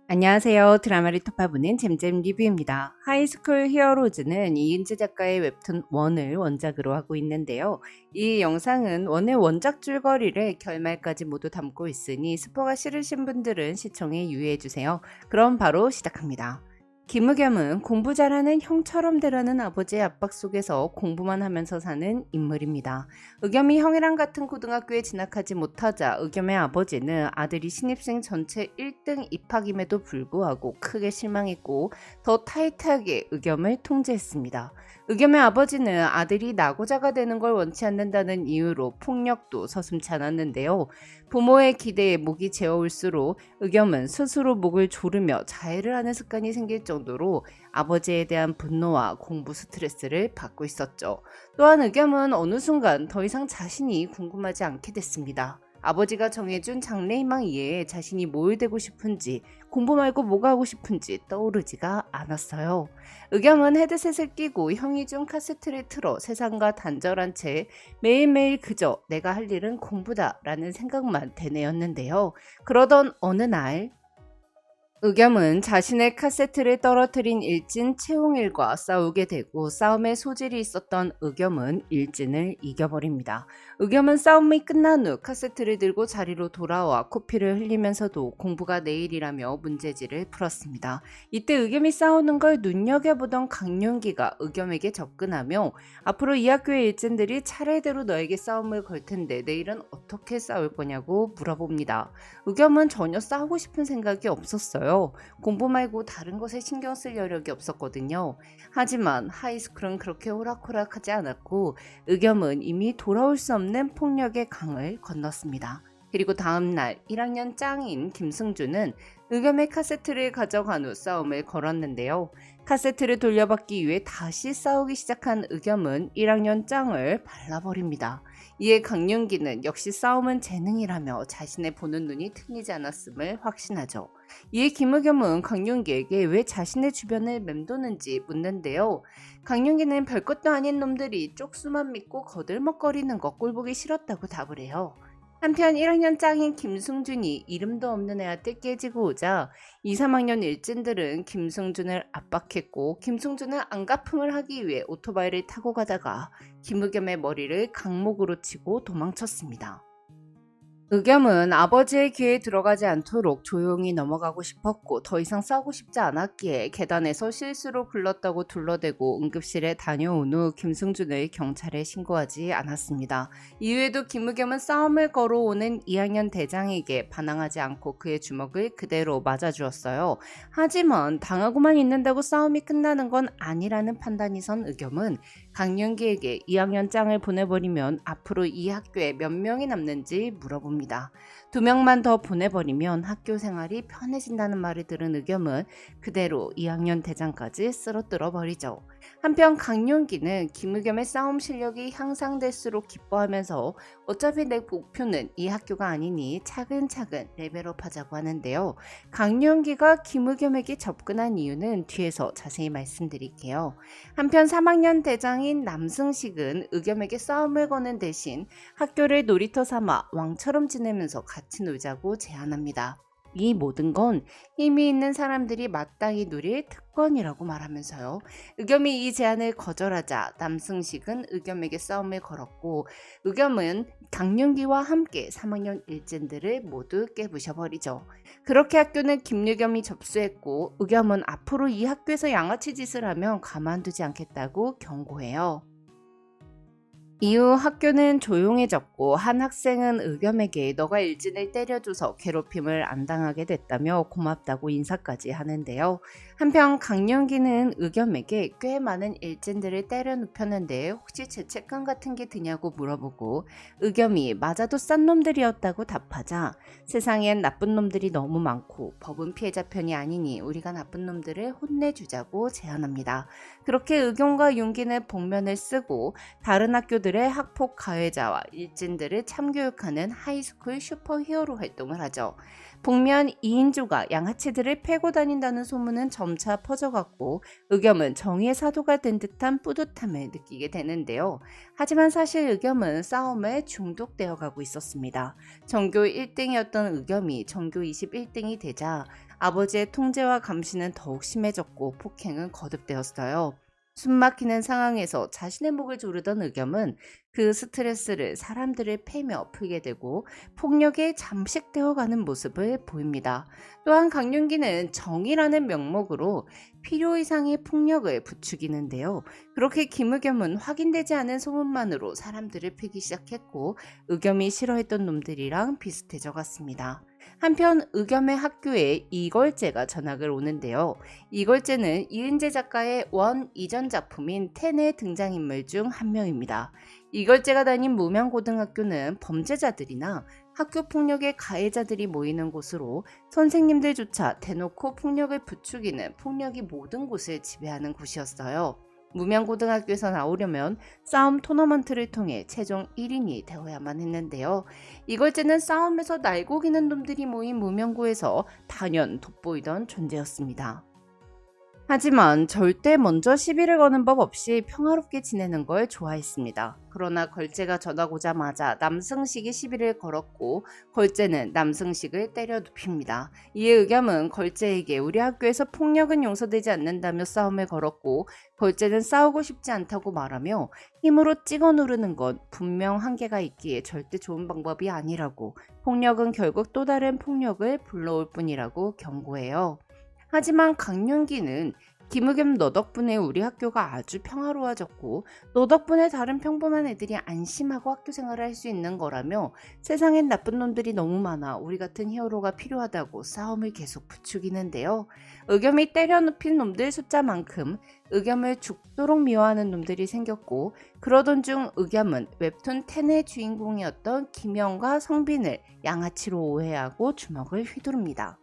안녕하세요. 드라마를 톱파보는 잼잼 리뷰입니다. 하이스쿨 히어로즈는 이은재 작가의 웹툰 원을 원작으로 하고 있는데요. 이 영상은 원의 원작 줄거리를 결말까지 모두 담고 있으니 스포가 싫으신 분들은 시청에 유의해주세요. 그럼 바로 시작합니다. 김의겸은 공부 잘하는 형처럼 되라는 아버지의 압박 속에서 공부만 하면서 사는 인물입니다. 의겸이 형이랑 같은 고등학교에 진학하지 못하자 의겸의 아버지는 아들이 신입생 전체 1등 입학임에도 불구하고 크게 실망했고 더 타이트하게 의겸을 통제했습니다. 의겸의 아버지는 아들이 낙오자가 되는 걸 원치 않는다는 이유로 폭력도 서슴지 않았는데요. 부모의 기대에 목이 재어올수록 의겸은 스스로 목을 조르며 자해를 하는 습관이 생길 정도로 아버지에 대한 분노와 공부 스트레스를 받고 있었죠. 또한 의겸은 어느 순간 더 이상 자신이 궁금하지 않게 됐습니다. 아버지가 정해준 장래희망 이외에 자신이 뭘 되고 싶은지, 공부 말고 뭐가 하고 싶은지 떠오르지가 않았어요. 의겸은 헤드셋을 끼고 형이 준 카세트를 틀어 세상과 단절한 채 매일매일 그저 내가 할 일은 공부다 라는 생각만 되뇌었는데요. 그러던 어느 날 의겸은 자신의 카세트를 떨어뜨린 일진 채용일과 싸우게 되고 싸움에 소질이 있었던 의겸은 일진을 이겨버립니다. 의겸은 싸움이 끝난 후 카세트를 들고 자리로 돌아와 코피를 흘리면서도 공부가 내일이라며 문제지를 풀었습니다. 이때 의겸이 싸우는 걸 눈여겨보던 강윤기가 의겸에게 접근하며 앞으로 이 학교의 일진들이 차례대로 너에게 싸움을 걸 텐데 내일은 어떻게 싸울 거냐고 물어봅니다. 의겸은 전혀 싸우고 싶은 생각이 없었어요. 공부 말고 다른 것에 신경 쓸 여력이 없었거든요. 하지만 하이스쿨은 그렇게 호락호락하지 않았고 의겸은 이미 돌아올 수 없는 폭력의 강을 건넜습니다. 그리고 다음날 1학년 짱인 김승주는 의겸의 카세트를 가져간 후 싸움을 걸었는데요. 카세트를 돌려받기 위해 다시 싸우기 시작한 의겸은 1학년 짱을 발라버립니다. 이에 강윤기는 역시 싸움은 재능이라며 자신의 보는 눈이 틀리지 않았음을 확신하죠. 이에 김의겸은 강윤기에게 왜 자신의 주변을 맴도는지 묻는데요. 강윤기는 별것도 아닌 놈들이 쪽수만 믿고 거들먹거리는 거 꼴보기 싫었다고 답을 해요. 한편 1학년 짱인 김승준이 이름도 없는 애한테 깨지고 오자 2, 3학년 일진들은 김승준을 압박했고 김승준은 안가품을 하기 위해 오토바이를 타고 가다가 김의겸의 머리를 강목으로 치고 도망쳤습니다. 의겸은 아버지의 귀에 들어가지 않도록 조용히 넘어가고 싶었고 더 이상 싸우고 싶지 않았기에 계단에서 실수로 굴렀다고 둘러대고 응급실에 다녀온 후 김승준을 경찰에 신고하지 않았습니다. 이후에도 김의겸은 싸움을 걸어오는 2학년 대장에게 반항하지 않고 그의 주먹을 그대로 맞아주었어요. 하지만 당하고만 있는다고 싸움이 끝나는 건 아니라는 판단이 선 의겸은 강윤기에게 2학년 짱을 보내버리면 앞으로 이 학교에 몇 명이 남는지 물어봅니다. 2명만 더 보내버리면 학교 생활이 편해진다는 말을 들은 의겸은 그대로 2학년 대장까지 쓰러뜨려 버리죠. 한편 강윤기는 김의겸의 싸움 실력이 향상될수록 기뻐하면서 어차피 내 목표는 이 학교가 아니니 차근차근 레벨업 하자고 하는데요. 강윤기가 김의겸에게 접근한 이유는 뒤에서 자세히 말씀드릴게요. 한편 3학년 대장인 남승식은 의겸에게 싸움을 거는 대신 학교를 놀이터 삼아 왕처럼 지내면서 같이 놀자고 제안합니다. 이 모든 건 힘이 있는 사람들이 마땅히 누릴 특권이라고 말하면서요. 의겸이 이 제안을 거절하자 남승식은 의겸에게 싸움을 걸었고 의겸은 강윤기와 함께 3학년 일진들을 모두 깨부셔버리죠. 그렇게 학교는 김유겸이 접수했고 의겸은 앞으로 이 학교에서 양아치 짓을 하면 가만두지 않겠다고 경고해요. 이후 학교는 조용해졌고 한 학생은 의겸에게 너가 일진을 때려줘서 괴롭힘을 안 당하게 됐다며 고맙다고 인사까지 하는데요. 한편 강윤기는 의겸에게 꽤 많은 일진들을 때려 눕혔는데 혹시 죄책감 같은 게 드냐고 물어보고 의겸이 맞아도 싼 놈들이었다고 답하자 세상엔 나쁜 놈들이 너무 많고 법은 피해자 편이 아니니 우리가 나쁜 놈들을 혼내주자고 제안합니다. 그렇게 의겸과 윤기는 복면을 쓰고 다른 학교들의 학폭 가해자와 일진들을 참교육하는 하이스쿨 슈퍼히어로 활동을 하죠. 북면 이인조가 양아치들을 패고 다닌다는 소문은 점차 퍼져갔고 의겸은 정의의 사도가 된 듯한 뿌듯함을 느끼게 되는데요. 하지만 사실 의겸은 싸움에 중독되어 가고 있었습니다. 전교 1등이었던 의겸이 전교 21등이 되자 아버지의 통제와 감시는 더욱 심해졌고 폭행은 거듭되었어요. 숨막히는 상황에서 자신의 목을 조르던 의겸은 그 스트레스를 사람들을 패며 풀게 되고 폭력에 잠식되어 가는 모습을 보입니다. 또한 강윤기는 정의라는 명목으로 필요 이상의 폭력을 부추기는데요. 그렇게 김의겸은 확인되지 않은 소문만으로 사람들을 패기 시작했고 의겸이 싫어했던 놈들이랑 비슷해져 갔습니다. 한편 의겸의 학교에 이걸제가 전학을 오는데요. 이걸제는 이은재 작가의 원 이전 작품인 텐의 등장인물 중 한 명입니다. 이걸제가 다닌 무명고등학교는 범죄자들이나 학교 폭력의 가해자들이 모이는 곳으로 선생님들조차 대놓고 폭력을 부추기는 폭력이 모든 곳을 지배하는 곳이었어요. 무명고등학교에서 나오려면 싸움 토너먼트를 통해 최종 1인이 되어야만 했는데요. 이걸제는 싸움에서 날고기는 놈들이 모인 무명고에서 단연 돋보이던 존재였습니다. 하지만 절대 먼저 시비를 거는 법 없이 평화롭게 지내는 걸 좋아했습니다. 그러나 걸제가 전학 오자마자 남승식이 시비를 걸었고 걸제는 남승식을 때려 눕힙니다. 이에 의겸은 걸제에게 우리 학교에서 폭력은 용서되지 않는다며 싸움을 걸었고 걸제는 싸우고 싶지 않다고 말하며 힘으로 찍어 누르는 건 분명 한계가 있기에 절대 좋은 방법이 아니라고 폭력은 결국 또 다른 폭력을 불러올 뿐이라고 경고해요. 하지만 강윤기는 김의겸 너 덕분에 우리 학교가 아주 평화로워졌고 너 덕분에 다른 평범한 애들이 안심하고 학교 생활을 할 수 있는 거라며 세상엔 나쁜 놈들이 너무 많아 우리 같은 히어로가 필요하다고 싸움을 계속 부추기는데요. 의겸이 때려 눕힌 놈들 숫자만큼 의겸을 죽도록 미워하는 놈들이 생겼고 그러던 중 의겸은 웹툰 텐의 주인공이었던 김영과 성빈을 양아치로 오해하고 주먹을 휘두릅니다.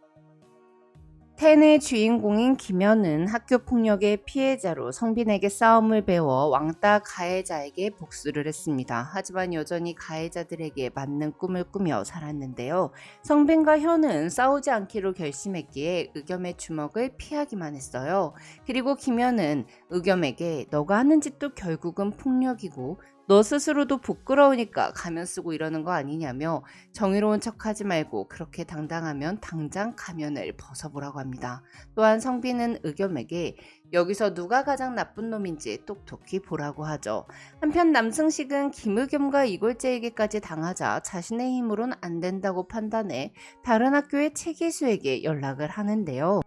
텐의 주인공인 김연은 학교 폭력의 피해자로 성빈에게 싸움을 배워 왕따 가해자에게 복수를 했습니다. 하지만 여전히 가해자들에게 맞는 꿈을 꾸며 살았는데요. 성빈과 현은 싸우지 않기로 결심했기에 의겸의 주먹을 피하기만 했어요. 그리고 김연은 의겸에게 너가 하는 짓도 결국은 폭력이고 너 스스로도 부끄러우니까 가면 쓰고 이러는 거 아니냐며 정의로운 척하지 말고 그렇게 당당하면 당장 가면을 벗어보라고 합니다. 또한 성빈은 의겸에게 여기서 누가 가장 나쁜 놈인지 똑똑히 보라고 하죠. 한편 남승식은 김의겸과 이걸제에게까지 당하자 자신의 힘으론 안 된다고 판단해 다른 학교의 최기수에게 연락을 하는데요.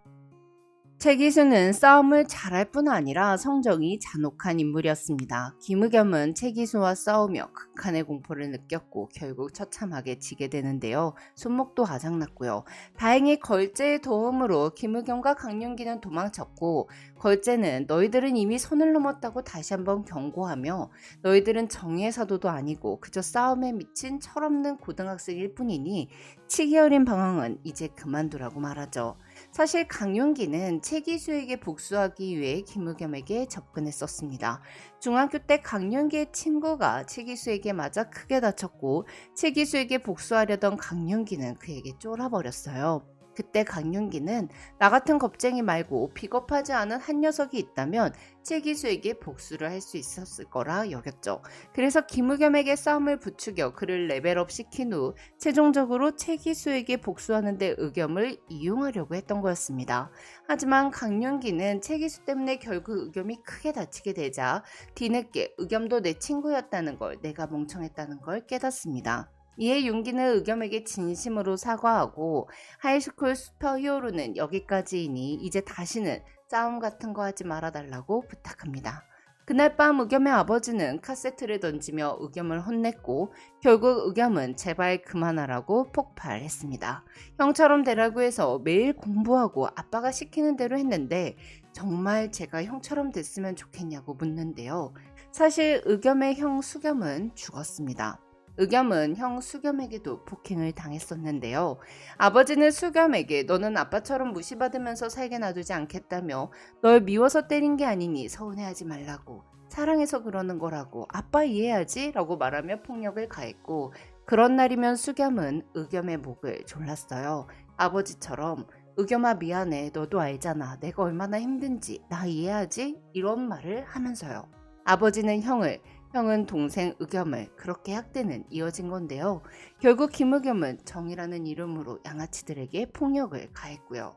최기수는 싸움을 잘할 뿐 아니라 성정이 잔혹한 인물이었습니다. 김의겸은 최기수와 싸우며 극한의 공포를 느꼈고 결국 처참하게 지게 되는데요. 손목도 아작났고요. 다행히 걸제의 도움으로 김의겸과 강윤기는 도망쳤고 걸제는 너희들은 이미 선을 넘었다고 다시 한번 경고하며 너희들은 정의의 사도도 아니고 그저 싸움에 미친 철없는 고등학생일 뿐이니 치기 어린 방황은 이제 그만두라고 말하죠. 사실 강윤기는 최기수에게 복수하기 위해 김의겸에게 접근했었습니다. 중학교 때 강윤기의 친구가 최기수에게 맞아 크게 다쳤고 최기수에게 복수하려던 강윤기는 그에게 쫄아버렸어요. 그때 강윤기는 나 같은 겁쟁이 말고 비겁하지 않은 한 녀석이 있다면 최기수에게 복수를 할 수 있었을 거라 여겼죠. 그래서 김의겸에게 싸움을 부추겨 그를 레벨업 시킨 후 최종적으로 최기수에게 복수하는 데 의겸을 이용하려고 했던 거였습니다. 하지만 강윤기는 최기수 때문에 결국 의겸이 크게 다치게 되자 뒤늦게 의겸도 내 친구였다는 걸 내가 멍청했다는 걸 깨닫습니다. 이에 윤기는 의겸에게 진심으로 사과하고 하이스쿨 슈퍼히어로는 여기까지이니 이제 다시는 싸움 같은 거 하지 말아달라고 부탁합니다. 그날 밤 의겸의 아버지는 카세트를 던지며 의겸을 혼냈고 결국 의겸은 제발 그만하라고 폭발했습니다. 형처럼 되라고 해서 매일 공부하고 아빠가 시키는 대로 했는데 정말 제가 형처럼 됐으면 좋겠냐고 묻는데요. 사실 의겸의 형 수겸은 죽었습니다. 의겸은 형 수겸에게도 폭행을 당했었는데요. 아버지는 수겸에게 너는 아빠처럼 무시받으면서 살게 놔두지 않겠다며 널 미워서 때린 게 아니니 서운해하지 말라고 사랑해서 그러는 거라고 아빠 이해하지? 라고 말하며 폭력을 가했고 그런 날이면 수겸은 의겸의 목을 졸랐어요. 아버지처럼 의겸아 미안해. 너도 알잖아. 내가 얼마나 힘든지 나 이해하지? 이런 말을 하면서요. 아버지는 형을, 형은 동생 의겸을 그렇게 학대는 이어진 건데요. 결국 김의겸은 정이라는 이름으로 양아치들에게 폭력을 가했고요.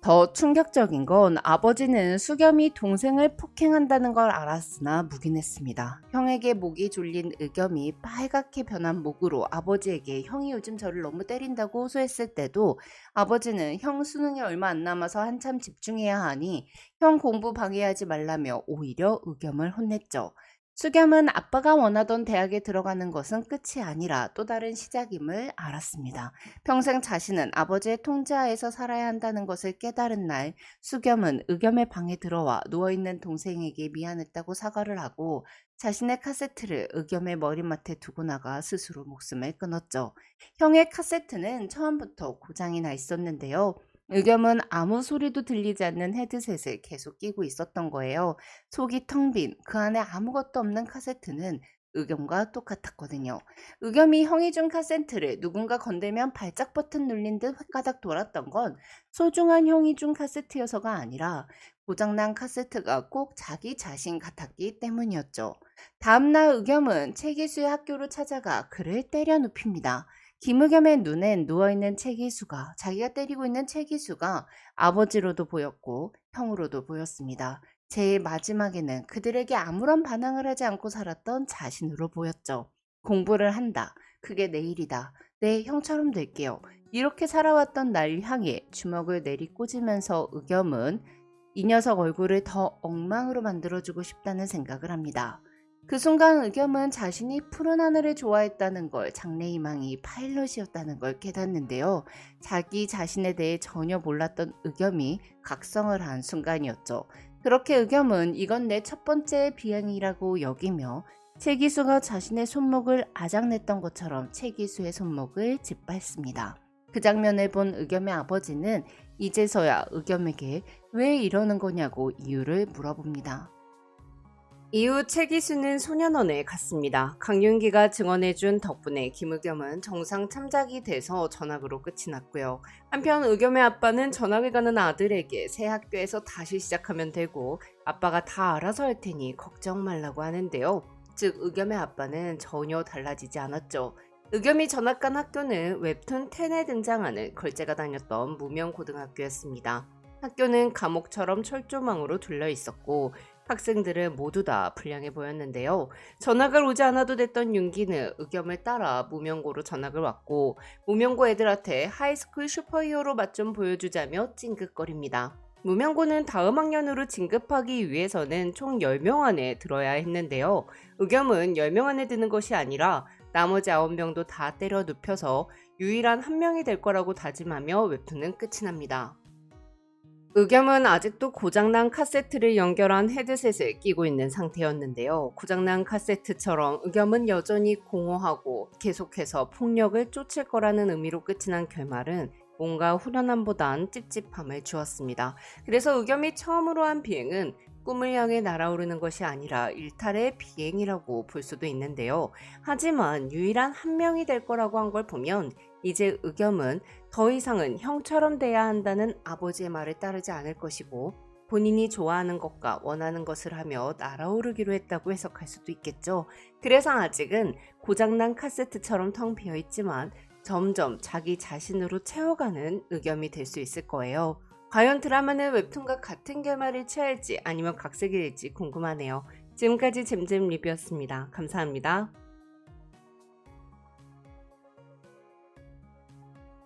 더 충격적인 건 아버지는 수겸이 동생을 폭행한다는 걸 알았으나 묵인했습니다. 형에게 목이 졸린 의겸이 빨갛게 변한 목으로 아버지에게 형이 요즘 저를 너무 때린다고 호소했을 때도 아버지는 형 수능이 얼마 안 남아서 한참 집중해야 하니 형 공부 방해하지 말라며 오히려 의겸을 혼냈죠. 수겸은 아빠가 원하던 대학에 들어가는 것은 끝이 아니라 또 다른 시작임을 알았습니다. 평생 자신은 아버지의 통제하에서 살아야 한다는 것을 깨달은 날, 수겸은 의겸의 방에 들어와 누워있는 동생에게 미안했다고 사과를 하고 자신의 카세트를 의겸의 머리맡에 두고 나가 스스로 목숨을 끊었죠. 형의 카세트는 처음부터 고장이 나 있었는데요. 의겸은 아무 소리도 들리지 않는 헤드셋을 계속 끼고 있었던 거예요. 속이 텅 빈 그 안에 아무것도 없는 카세트는 의겸과 똑같았거든요. 의겸이 형이 준 카세트를 누군가 건들면 발작 버튼 눌린 듯 헷가닥 돌았던 건 소중한 형이 준 카세트여서가 아니라 고장난 카세트가 꼭 자기 자신 같았기 때문이었죠. 다음날 의겸은 최기수의 학교로 찾아가 그를 때려 눕힙니다. 김의겸의 눈엔 누워있는 최기수가, 자기가 때리고 있는 최기수가 아버지로도 보였고 형으로도 보였습니다. 제일 마지막에는 그들에게 아무런 반항을 하지 않고 살았던 자신으로 보였죠. 공부를 한다. 그게 내일이다. 네, 형처럼 될게요. 이렇게 살아왔던 날 향해 주먹을 내리꽂으면서 의겸은 이 녀석 얼굴을 더 엉망으로 만들어주고 싶다는 생각을 합니다. 그 순간 의겸은 자신이 푸른 하늘을 좋아했다는 걸, 장래희망이 파일럿이었다는 걸 깨닫는데요. 자기 자신에 대해 전혀 몰랐던 의겸이 각성을 한 순간이었죠. 그렇게 의겸은 이건 내 첫 번째 비행이라고 여기며 최기수가 자신의 손목을 아작냈던 것처럼 최기수의 손목을 짓밟습니다. 그 장면을 본 의겸의 아버지는 이제서야 의겸에게 왜 이러는 거냐고 이유를 물어봅니다. 이후 최기수는 소년원에 갔습니다. 강윤기가 증언해준 덕분에 김의겸은 정상 참작이 돼서 전학으로 끝이 났고요. 한편 의겸의 아빠는 전학을 가는 아들에게 새 학교에서 다시 시작하면 되고 아빠가 다 알아서 할 테니 걱정 말라고 하는데요. 즉 의겸의 아빠는 전혀 달라지지 않았죠. 의겸이 전학 간 학교는 웹툰 10에 등장하는 걸제가 다녔던 무명고등학교였습니다. 학교는 감옥처럼 철조망으로 둘러 있었고 학생들은 모두 다 불량해 보였는데요. 전학을 오지 않아도 됐던 윤기는 의겸을 따라 무명고로 전학을 왔고 무명고 애들한테 하이스쿨 슈퍼히어로 맛 좀 보여주자며 찡긋거립니다. 무명고는 다음 학년으로 진급하기 위해서는 총 10명 안에 들어야 했는데요. 의겸은 10명 안에 드는 것이 아니라 나머지 9명도 다 때려 눕혀서 유일한 한 명이 될 거라고 다짐하며 웹툰은 끝이 납니다. 의겸은 아직도 고장난 카세트를 연결한 헤드셋을 끼고 있는 상태였는데요. 고장난 카세트처럼 의겸은 여전히 공허하고 계속해서 폭력을 쫓을 거라는 의미로 끝이 난 결말은 뭔가 후련함보단 찝찝함을 주었습니다. 그래서 의겸이 처음으로 한 비행은 꿈을 향해 날아오르는 것이 아니라 일탈의 비행이라고 볼 수도 있는데요. 하지만 유일한 한 명이 될 거라고 한 걸 보면 이제 의겸은 더 이상은 형처럼 돼야 한다는 아버지의 말을 따르지 않을 것이고 본인이 좋아하는 것과 원하는 것을 하며 날아오르기로 했다고 해석할 수도 있겠죠. 그래서 아직은 고장난 카세트처럼 텅 비어 있지만 점점 자기 자신으로 채워가는 의겸이 될 수 있을 거예요. 과연 드라마는 웹툰과 같은 결말을 취할지 아니면 각색이 될지 궁금하네요. 지금까지 잼잼 리뷰였습니다. 감사합니다.